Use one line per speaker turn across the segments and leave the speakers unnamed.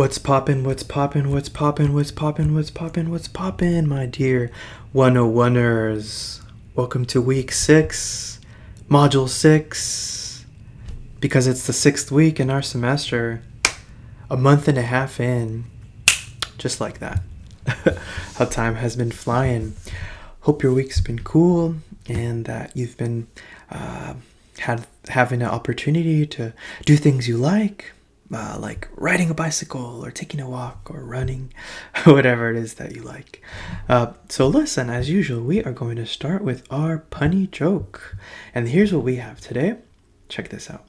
What's poppin', what's poppin', what's poppin', what's poppin', what's poppin', what's poppin', my dear 101ers. Welcome to week 6, module 6, because it's the 6th week in our semester, a month and a half in, just like that. How time has been flying. Hope your week's been cool and that you've been having an opportunity to do things you like riding a bicycle or taking a walk or running, whatever it is that you like. So listen, as usual, we are going to start with our punny joke. And here's what we have today. Check this out.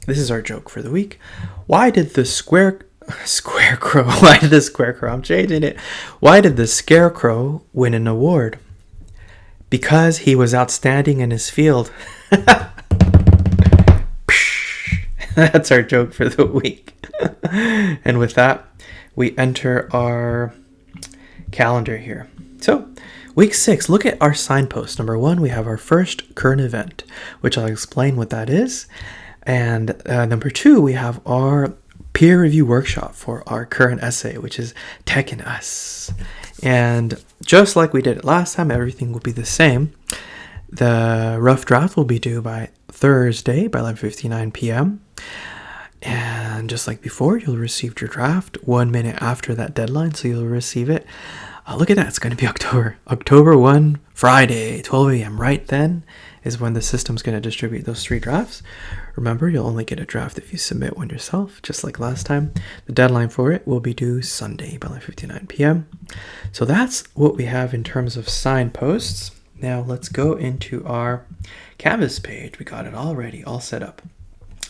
This is our joke for the week. Why did the scarecrow, I'm changing it. Why did the scarecrow win an award? Because he was outstanding in his field. That's our joke for the week. And with that, we enter our calendar here. So, week 6, look at our signpost. Number 1, we have our first current event, which I'll explain what that is. And number 2, we have our peer review workshop for our current essay, which is Tech and Us. And just like we did it last time, everything will be the same. The rough draft will be due by Thursday by 11:59 p.m. And just like before, you'll receive your draft 1 minute after that deadline, so you'll receive it. Look at that, it's going to be October 1, Friday, 12 a.m. Right then is when the system's going to distribute those 3 drafts. Remember, you'll only get a draft if you submit one yourself, just like last time. The deadline for it will be due Sunday by 11:59 p.m. So that's what we have in terms of signposts. Now let's go into our Canvas page. We got it already, all set up.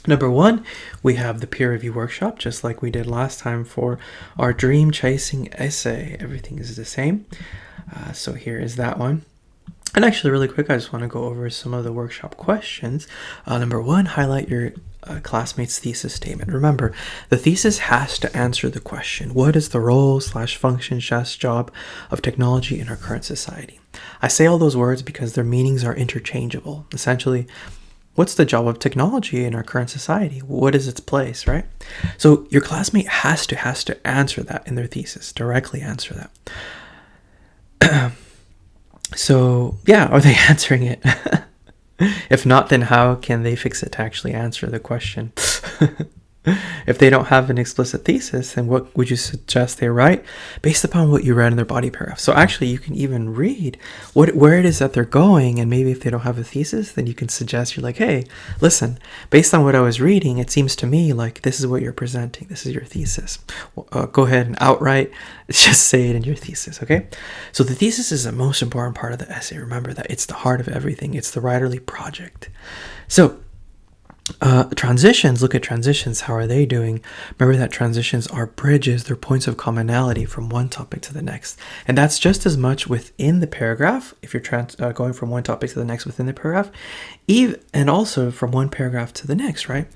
Number 1, we have the peer review workshop, just like we did last time for our dream chasing essay. Everything is the same. So here is that one. And actually, really quick, I just want to go over some of the workshop questions. Number 1, highlight your classmate's thesis statement. Remember, the thesis has to answer the question, what is the role/function/job of technology in our current society? I say all those words because their meanings are interchangeable. Essentially, what's the job of technology in our current society? What is its place, right? So your classmate has to answer that in their thesis, directly answer that. So yeah, are they answering it? If not, then how can they fix it to actually answer the question? If they don't have an explicit thesis, then what would you suggest they write based upon what you read in their body paragraph? So actually, you can even read where it is that they're going, and maybe if they don't have a thesis, then you can suggest, you're like, hey, listen, based on what I was reading, it seems to me like this is what you're presenting. This is your thesis. Go ahead and outright just say it in your thesis, okay? So the thesis is the most important part of the essay. Remember that it's the heart of everything. It's the writerly project. So transitions, look at transitions. How are they doing? Remember that transitions are bridges. They're points of commonality from one topic to the next. And that's just as much within the paragraph, if you're going from one topic to the next within the paragraph, and also from one paragraph to the next, right?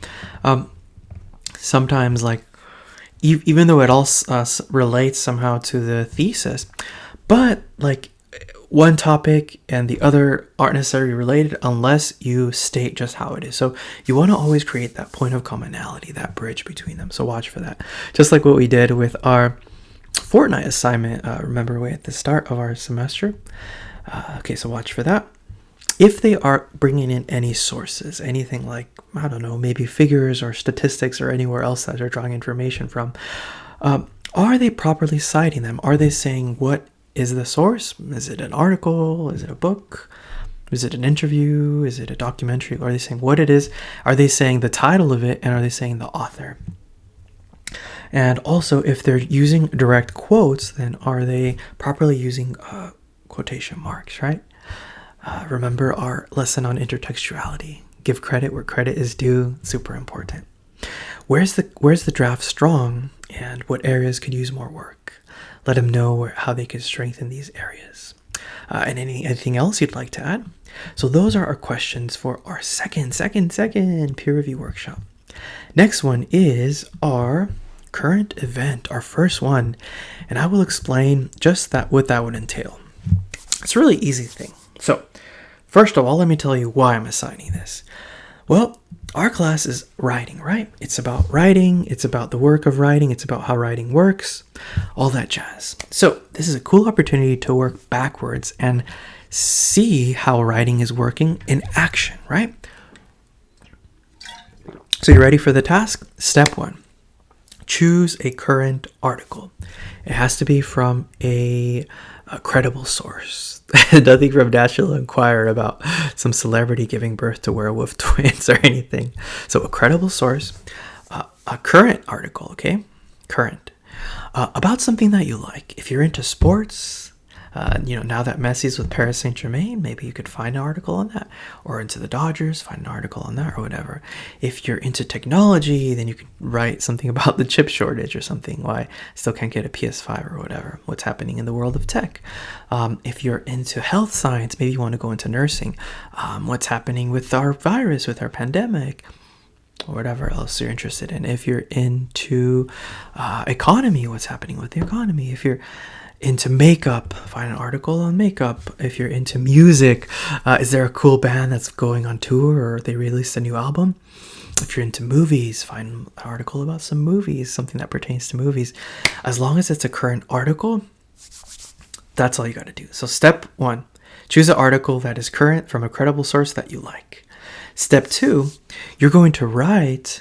Sometimes, like, even though it all relates somehow to the thesis, but like one topic and the other aren't necessarily related unless you state just how it is. So you want to always create that point of commonality, that bridge between them. So watch for that. Just like what we did with our fortnight assignment, remember way at the start of our semester. Okay, so watch for that. If they are bringing in any sources, anything like, I don't know, maybe figures or statistics or anywhere else that they're drawing information from, are they properly citing them? Are they saying what is the source? Is it an article? Is it a book? Is it an interview? Is it a documentary? Are they saying what it is? Are they saying the title of it? And are they saying the author? And also, if they're using direct quotes, then are they properly using quotation marks, right? Remember our lesson on intertextuality. Give credit where credit is due. Super important. Where's the draft strong, and what areas could use more work? Let them know how they could strengthen these areas. And anything else you'd like to add? So those are our questions for our second peer review workshop. Next one is our current event, our first one. And I will explain just what that would entail. It's a really easy thing. So first of all, let me tell you why I'm assigning this. Well, our class is writing, right? It's about writing. It's about the work of writing. It's about how writing works, all that jazz. So this is a cool opportunity to work backwards and see how writing is working in action, right? So you ready for the task? Step 1, choose a current article. It has to be from a credible source. Nothing from National Enquirer about some celebrity giving birth to werewolf twins or anything. So a credible source, a current article, okay? Current. About something that you like. If you're into sports, now that Messi's with Paris Saint-Germain, maybe you could find an article on that. Or into the Dodgers, find an article on that or whatever. If you're into technology, then you could write something about the chip shortage or something, why I still can't get a PS5 or whatever, what's happening in the world of tech. If you're into health science, maybe you want to go into nursing, what's happening with our virus, with our pandemic, or whatever else you're interested in. If you're into economy, what's happening with the economy. If you're into makeup, find an article on makeup. If you're into music, is there a cool band that's going on tour or they released a new album? If you're into movies, find an article about some movies, something that pertains to movies. As long as it's a current article, that's all you got to do. So step 1, choose an article that is current from a credible source that you like. Step 2, you're going to write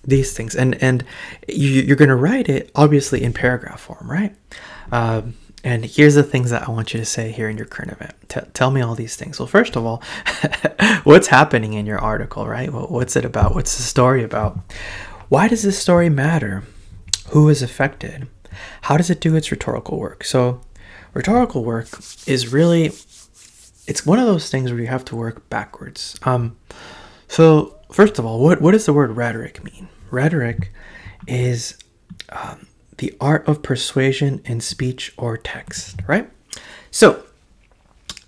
these things, and you're going to write it obviously in paragraph form, right? And here's the things that I want you to say here in your current event. Tell me all these things. Well, first of all, what's happening in your article, right? What's it about? What's the story about? Why does this story matter? Who is affected? How does it do its rhetorical work? So rhetorical work is really, it's one of those things where you have to work backwards. So first of all, what does the word rhetoric mean? Rhetoric is the art of persuasion in speech or text, right? So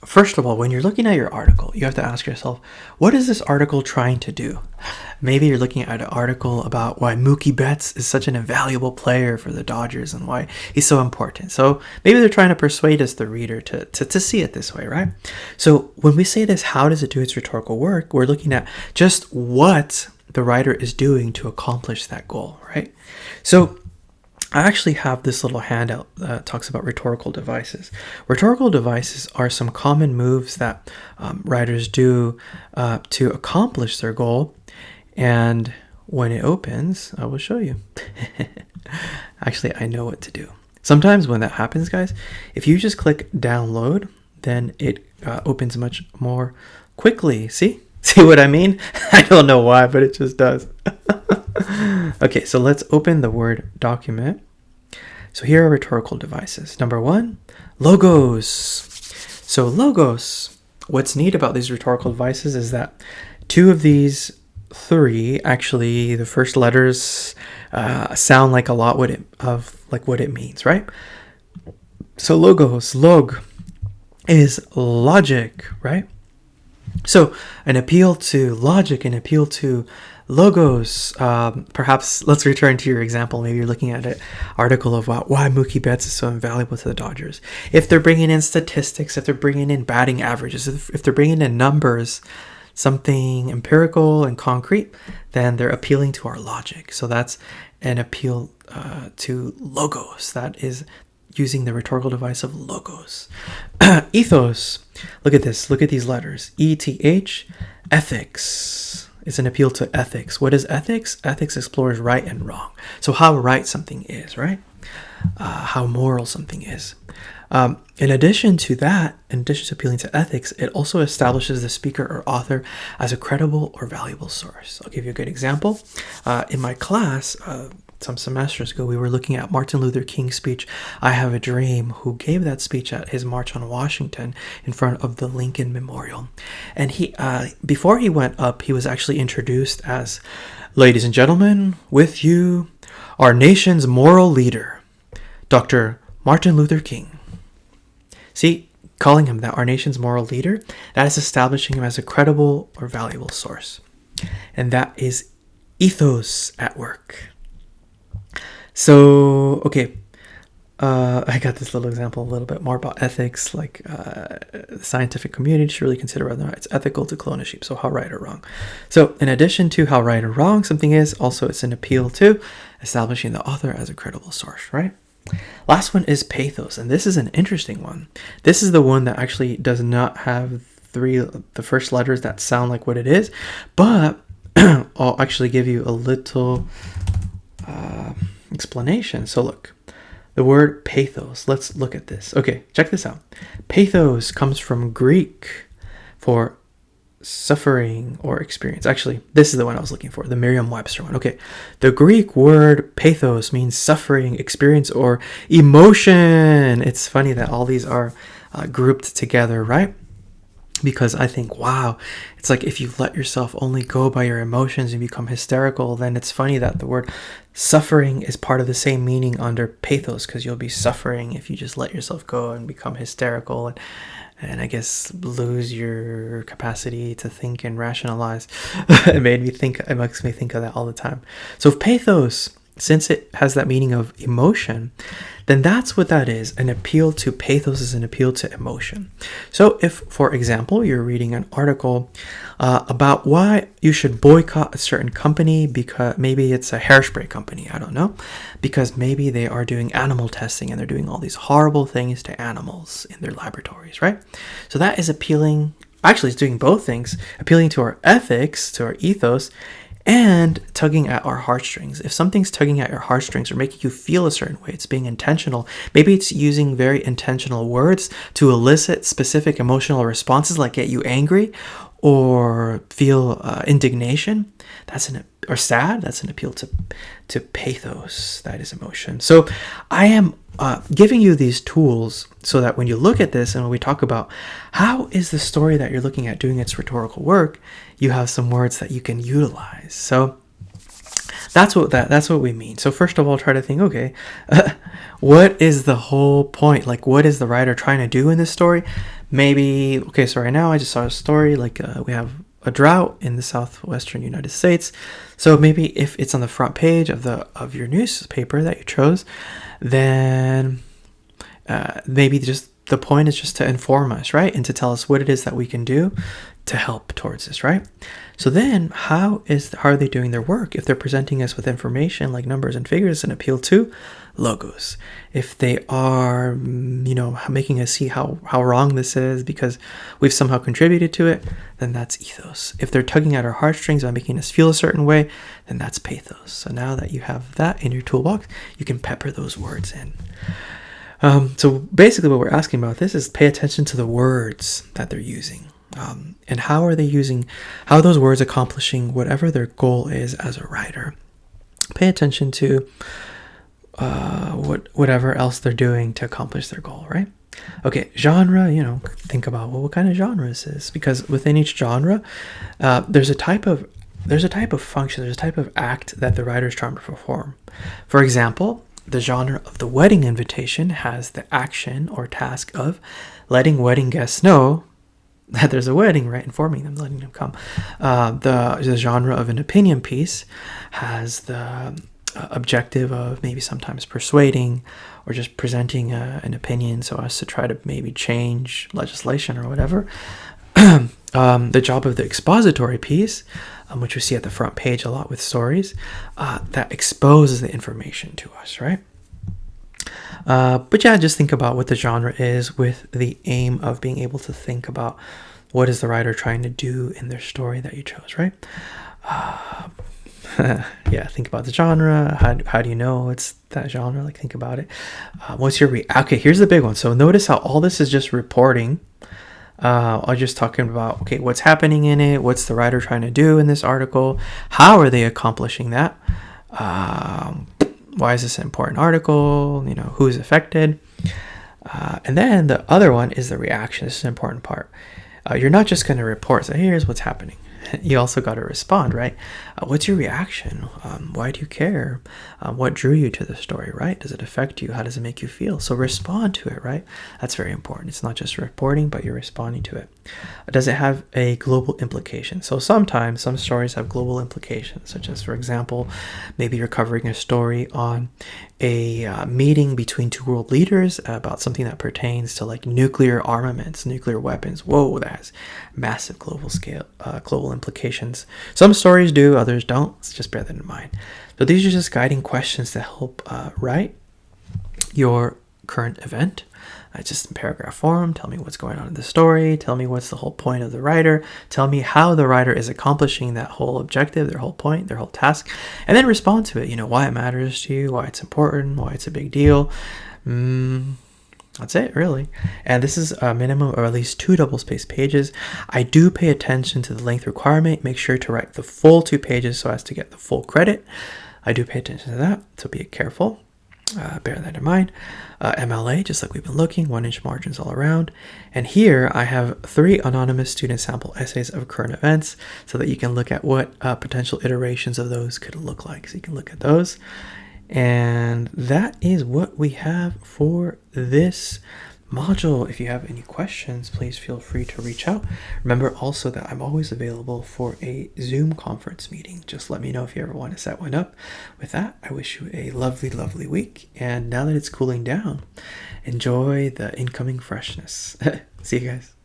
first of all, when you're looking at your article, you have to ask yourself, what is this article trying to do? Maybe you're looking at an article about why Mookie Betts is such an invaluable player for the Dodgers and why he's so important. So maybe they're trying to persuade us, the reader, to see it this way, right? So when we say this, how does it do its rhetorical work? We're looking at just what the writer is doing to accomplish that goal, right? So I actually have this little handout that talks about rhetorical devices. Rhetorical devices are some common moves that writers do to accomplish their goal. And when it opens, I will show you. Actually, I know what to do. Sometimes when that happens, guys, if you just click download, then it opens much more quickly. See what I mean? I don't know why, but it just does. Okay, so let's open the Word document. So here are rhetorical devices. Number 1, logos. So logos, what's neat about these rhetorical devices is that 2 of these 3, actually the first letters sound like a lot what it means, right? So logos, log, is logic, right? So an appeal to logic, an appeal to logos. Perhaps let's return to your example. Maybe you're looking at an article of why Mookie Betts is so invaluable to the Dodgers. If they're bringing in statistics, if they're bringing in batting averages, if they're bringing in numbers, something empirical and concrete, then they're appealing to our logic. So that's an appeal to logos. That is using the rhetorical device of logos. Ethos. Look at this. Look at these letters. ETH. Ethics. It's an appeal to ethics. What is ethics? Ethics explores right and wrong. So how right something is, right? How moral something is. In addition to that, in addition to appealing to ethics, it also establishes the speaker or author as a credible or valuable source. I'll give you a good example. In my class, some semesters ago, we were looking at Martin Luther King's speech, I Have a Dream, who gave that speech at his March on Washington in front of the Lincoln Memorial. And he, before he went up, he was actually introduced as, ladies and gentlemen, with you, our nation's moral leader, Dr. Martin Luther King. See, calling him that, our nation's moral leader, that is establishing him as a credible or valuable source. And that is ethos at work. So, okay, I got this little example a little bit more about ethics, like the scientific community should really consider whether or not it's ethical to clone a sheep. So how right or wrong. So in addition to how right or wrong something is, also it's an appeal to establishing the author as a credible source, right? Last one is pathos, and this is an interesting one. This is the one that actually does not have the first letters that sound like what it is, but I'll actually give you a little explanation. So look. The word pathos. Let's look at this. Okay, check this out. Pathos comes from Greek for suffering or experience. Actually, this is the one I was looking for, the Merriam-Webster one. Okay, the Greek word pathos means suffering, experience, or emotion. It's funny that all these are grouped together, right? Because I think, wow, it's like if you let yourself only go by your emotions and become hysterical, then it's funny that the word suffering is part of the same meaning under pathos, because you'll be suffering if you just let yourself go and become hysterical and I guess lose your capacity to think and rationalize. It makes me think of that all the time. So pathos, since it has that meaning of emotion, then that's what that is. An appeal to pathos is an appeal to emotion. So if, for example, you're reading an article about why you should boycott a certain company, because maybe it's a hairspray company, I don't know, because maybe they are doing animal testing and they're doing all these horrible things to animals in their laboratories, right? So that is appealing, actually it's doing both things, appealing to our ethics, to our ethos, and tugging at our heartstrings. If something's tugging at your heartstrings or making you feel a certain way, it's being intentional. Maybe it's using very intentional words to elicit specific emotional responses, like get you angry or feel indignation. Or sad. That's an appeal to pathos. That is emotion. So I am giving you these tools so that when you look at this and when we talk about how is the story that you're looking at doing its rhetorical work, you have some words that you can utilize. So that's what we mean. So first of all, try to think, okay, what is the whole point? Like, what is the writer trying to do in this story? Maybe, okay, so right now I just saw a story, like we have a drought in the southwestern United States. So maybe if it's on the front page of your newspaper that you chose, then maybe just the point is just to inform us, right? And to tell us what it is that we can do to help towards this, right? So then how are they doing their work? If they're presenting us with information like numbers and figures, an appeal to logos. If they are, making us see how wrong this is because we've somehow contributed to it, then that's ethos. If they're tugging at our heartstrings by making us feel a certain way, then that's pathos. So now that you have that in your toolbox, you can pepper those words in. So basically what we're asking about this is pay attention to the words that they're using. And how are those words accomplishing whatever their goal is as a writer? Pay attention to whatever else they're doing to accomplish their goal, right? Okay, genre, think about what kind of genre is this? Because within each genre, there's a type of function, there's a type of act that the writer is trying to perform. For example, the genre of the wedding invitation has the action or task of letting wedding guests know that there's a wedding, right? Informing them, letting them come. The genre of an opinion piece has the objective of maybe sometimes persuading or just presenting an opinion so as to try to maybe change legislation or whatever. The job of the expository piece, which we see at the front page a lot with stories, that exposes the information to us, right? But yeah, just think about what the genre is with the aim of being able to think about what is the writer trying to do in their story that you chose, right? Yeah, think about the genre. How do you know it's that genre? Like, think about it. What's your okay, here's the big one. So notice how all this is just reporting. I'm just talking about, okay, what's happening in it? What's the writer trying to do in this article? How are they accomplishing that? Why is this an important article? Who's affected? And then the other one is the reaction. This is an important part. You're not just going to report, so here's what's happening. You also got to respond, right? What's your reaction? Why do you care? What drew you to the story, right? Does it affect you? How does it make you feel? So respond to it, right? That's very important. It's not just reporting, but you're responding to it. Does it have a global implication? So sometimes some stories have global implications, such as, for example, maybe you're covering a story on a meeting between two world leaders about something that pertains to like nuclear armaments, nuclear weapons. Whoa, that has massive global implications. Some stories do, others don't. Let's just bear that in mind. So these are just guiding questions to help write your current event. Just in paragraph form. Tell me what's going on in the story. Tell me what's the whole point of the writer. Tell me how the writer is accomplishing that whole objective, their whole point, their whole task, and then respond to it. Why it matters to you, why it's important, why it's a big deal. That's it, really. And this is a minimum of at least 2 double-spaced pages. I do pay attention to the length requirement. Make sure to write the full 2 pages so as to get the full credit. I do pay attention to that, so be careful. Bear that in mind. MLA, just like we've been looking, 1-inch margins all around. And here I have 3 anonymous student sample essays of current events so that you can look at what potential iterations of those could look like. So you can look at those. And that is what we have for this module. If you have any questions, please feel free to reach out. Remember also that I'm always available for a Zoom conference meeting. Just let me know if you ever want to set one up. With that, I wish you a lovely, lovely week. And now that it's cooling down, enjoy the incoming freshness. See you guys.